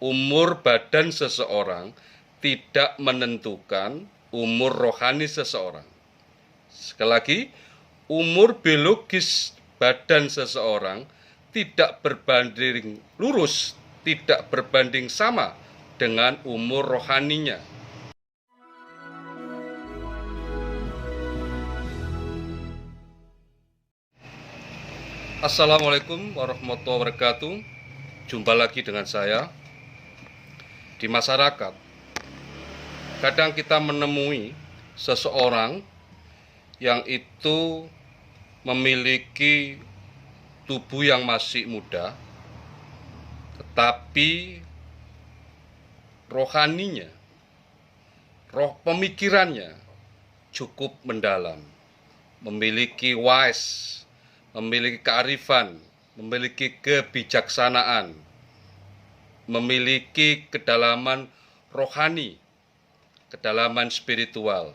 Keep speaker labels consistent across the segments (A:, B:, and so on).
A: umur badan seseorang tidak menentukan umur rohani seseorang. Sekali lagi, umur biologis badan seseorang tidak berbanding lurus, tidak berbanding sama dengan umur rohaninya. Assalamualaikum warahmatullahi wabarakatuh. Jumpa lagi dengan saya. Di masyarakat, kadang kita menemui seseorang yang itu memiliki tubuh yang masih muda, tetapi rohaninya, pemikirannya cukup mendalam, memiliki wise, memiliki kearifan, memiliki kebijaksanaan, memiliki kedalaman rohani, kedalaman spiritual.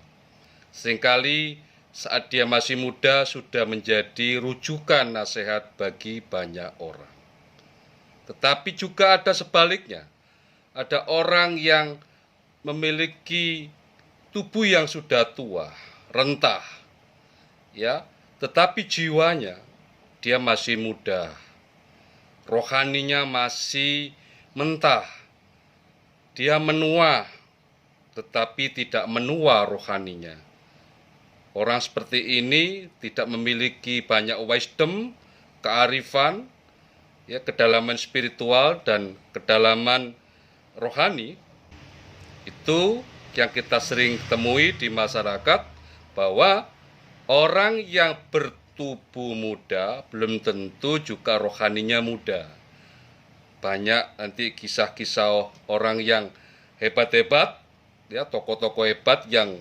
A: Seringkali saat dia masih muda sudah menjadi rujukan nasihat bagi banyak orang. Tetapi juga ada sebaliknya. Ada orang yang memiliki tubuh yang sudah tua, rentah, ya, tetapi jiwanya dia masih muda, rohaninya masih mentah, dia menua, tetapi tidak menua rohaninya. Orang seperti ini tidak memiliki banyak wisdom, kearifan, ya, kedalaman spiritual dan kedalaman rohani. Itu yang kita sering temui di masyarakat, bahwa orang yang bertubuh muda belum tentu juga rohaninya muda. Banyak nanti kisah-kisah orang yang hebat-hebat, ya, tokoh-tokoh hebat yang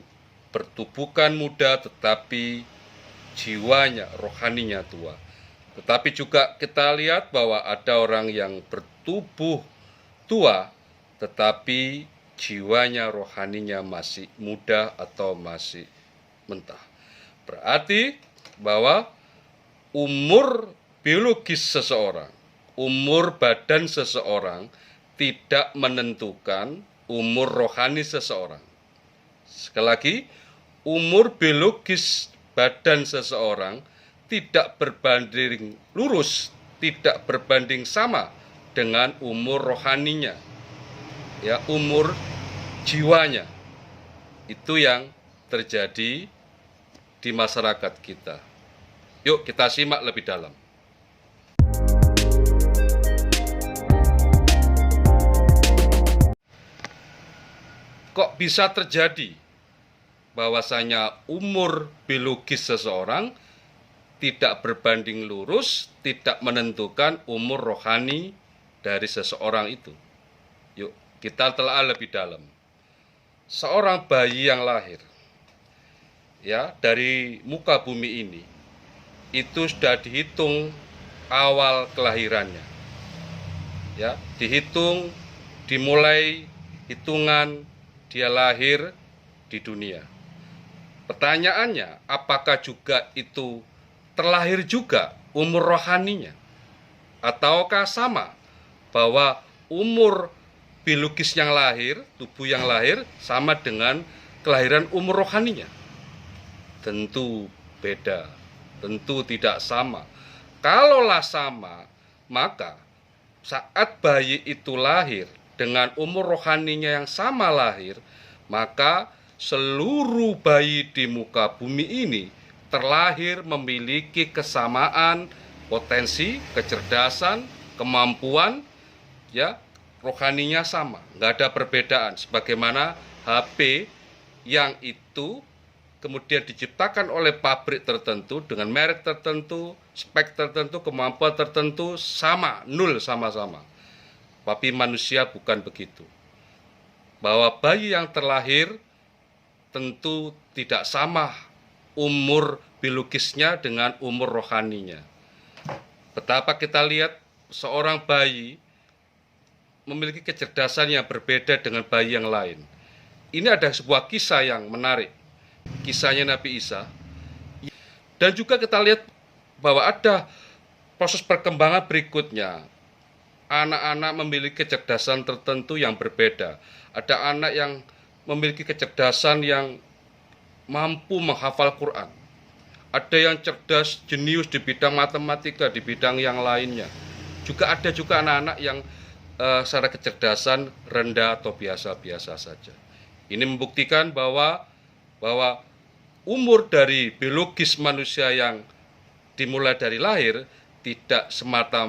A: bertubuhkan muda tetapi jiwanya, rohaninya tua. Tetapi juga kita lihat bahwa ada orang yang bertubuh tua tetapi jiwanya, rohaninya masih muda atau masih mentah. Berarti bahwa umur biologis seseorang, umur badan seseorang tidak menentukan umur rohani seseorang. Sekali lagi, umur biologis badan seseorang tidak berbanding lurus, tidak berbanding sama dengan umur rohaninya, ya, umur jiwanya. Itu yang terjadi di masyarakat kita. Yuk kita simak lebih dalam. Kok bisa terjadi bahwasanya umur biologis seseorang tidak berbanding lurus, tidak menentukan umur rohani dari seseorang itu? Yuk kita telah lebih dalam. Seorang bayi yang lahir, ya, dari muka bumi ini, itu sudah dihitung awal kelahirannya, ya, dihitung dimulai hitungan dia lahir di dunia. Pertanyaannya, apakah juga itu terlahir juga umur rohaninya, ataukah sama bahwa umur biologis yang lahir, tubuh yang lahir sama dengan kelahiran umur rohaninya? Tentu beda, tentu tidak sama. Kalaulah sama, maka saat bayi itu lahir dengan umur rohaninya yang sama lahir, maka seluruh bayi di muka bumi ini terlahir memiliki kesamaan potensi, kecerdasan, kemampuan, ya, rohaninya sama, nggak ada perbedaan. Sebagaimana HP yang itu kemudian diciptakan oleh pabrik tertentu dengan merek tertentu, spek tertentu, kemampuan tertentu, sama, nol sama-sama. Tapi manusia bukan begitu. Bahwa bayi yang terlahir tentu tidak sama umur biologisnya dengan umur rohaninya. Betapa kita lihat seorang bayi memiliki kecerdasan yang berbeda dengan bayi yang lain. Ini ada sebuah kisah yang menarik. Kisahnya Nabi Isa. Dan juga kita lihat bahwa ada proses perkembangan berikutnya. anak-anak memiliki kecerdasan tertentu yang berbeda. Ada anak yang memiliki kecerdasan yang mampu menghafal Quran. Ada yang cerdas, jenius di bidang matematika, di bidang yang lainnya. Ada juga anak-anak yang secara kecerdasan rendah atau biasa-biasa saja. Ini membuktikan bahwa umur dari biologis manusia yang dimulai dari lahir tidak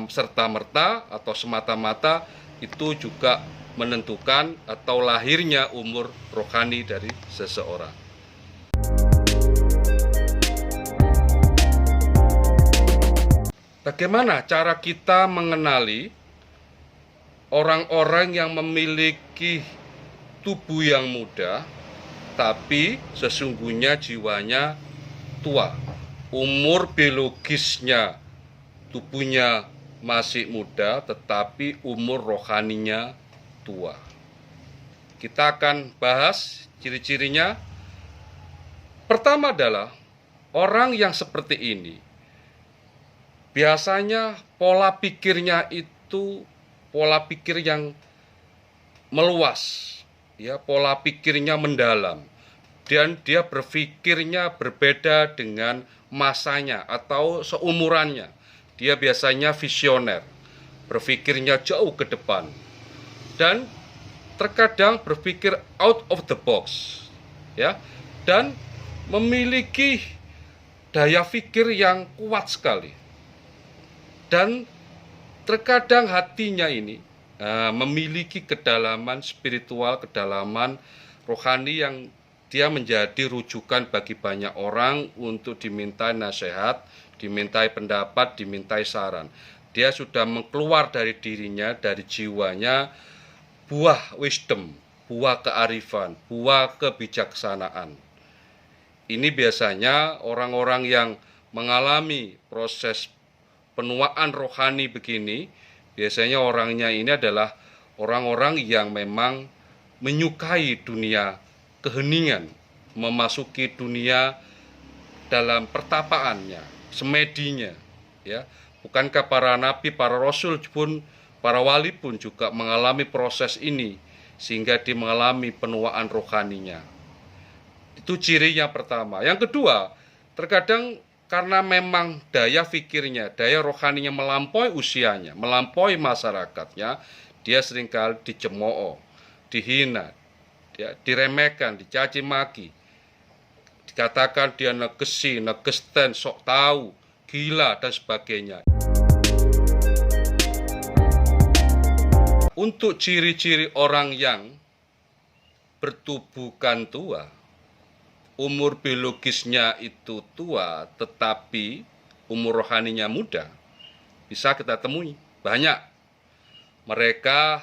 A: serta-merta atau semata-mata itu juga menentukan atau lahirnya umur rohani dari seseorang. Bagaimana cara kita mengenali orang-orang yang memiliki tubuh yang muda, tapi sesungguhnya jiwanya tua? Umur biologisnya, tubuhnya masih muda, tetapi umur rohaninya tua. Kita akan bahas ciri-cirinya. Pertama adalah orang yang seperti ini biasanya pola pikirnya itu pola pikir yang meluas, ya, pola pikirnya mendalam, dan dia berpikirnya berbeda dengan masanya atau seumurannya. Dia biasanya visioner, berpikirnya jauh ke depan, dan terkadang berpikir out of the box, ya, dan memiliki daya pikir yang kuat sekali. Dan terkadang hatinya ini memiliki kedalaman spiritual, kedalaman rohani yang dia menjadi rujukan bagi banyak orang untuk dimintai nasihat, dimintai pendapat, dimintai saran. Dia sudah keluar dari dirinya, dari jiwanya, buah wisdom, buah kearifan, buah kebijaksanaan. Ini biasanya orang-orang yang mengalami proses penuaan rohani begini, biasanya orangnya ini adalah orang-orang yang memang menyukai dunia keheningan, memasuki dunia dalam pertapaannya, semedinya, ya. Bukankah para nabi, para rasul pun, para wali pun juga mengalami proses ini sehingga dia mengalami penuaan rohaninya. Itu cirinya pertama. Yang kedua, terkadang karena memang daya fikirnya, daya rohaninya melampaui usianya, melampaui masyarakatnya, dia seringkali dicemooh, dihina, ya, diremehkan, dicaci maki, dikatakan dia negesi, negesten, sok tahu, gila, dan sebagainya. Untuk ciri-ciri orang yang bertubuhkan tua, umur biologisnya itu tua, tetapi umur rohaninya muda, bisa kita temui banyak. Mereka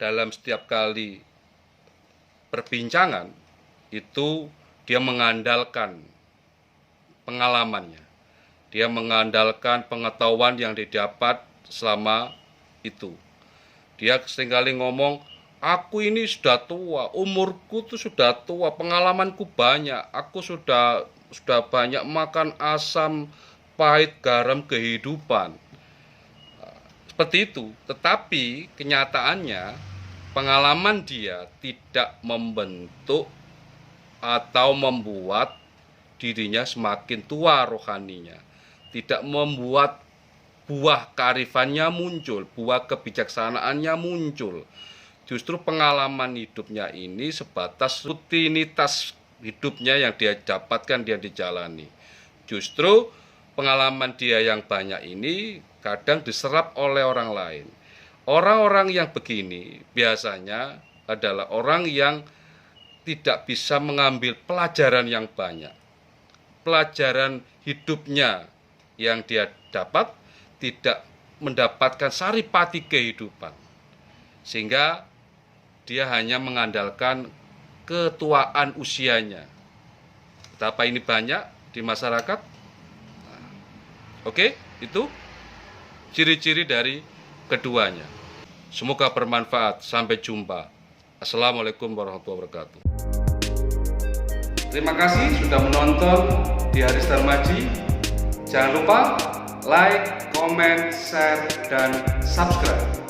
A: dalam setiap kali perbincangan itu dia mengandalkan pengalamannya, dia mengandalkan pengetahuan yang didapat selama itu. Dia seringkali ngomong, aku ini sudah tua, umurku tuh sudah tua, pengalamanku banyak, aku sudah banyak makan asam, pahit, garam kehidupan. Seperti itu, tetapi kenyataannya pengalaman dia tidak membentuk atau membuat dirinya semakin tua rohaninya, tidak membuat buah kearifannya muncul, buah kebijaksanaannya muncul. Justru pengalaman hidupnya ini sebatas rutinitas hidupnya yang dia dapatkan, dia dijalani. Justru pengalaman dia yang banyak ini kadang diserap oleh orang lain. Orang-orang yang begini biasanya adalah orang yang tidak bisa mengambil pelajaran yang banyak. Pelajaran hidupnya yang dia dapat tidak mendapatkan saripati kehidupan. Sehingga dia hanya mengandalkan ketuaan usianya. Betapa ini banyak di masyarakat. Oke, itu ciri-ciri dari keduanya. Semoga bermanfaat. Sampai jumpa. Assalamualaikum warahmatullahi wabarakatuh. Terima kasih sudah menonton di Haris Darmaji. Jangan lupa like, comment, share, dan subscribe.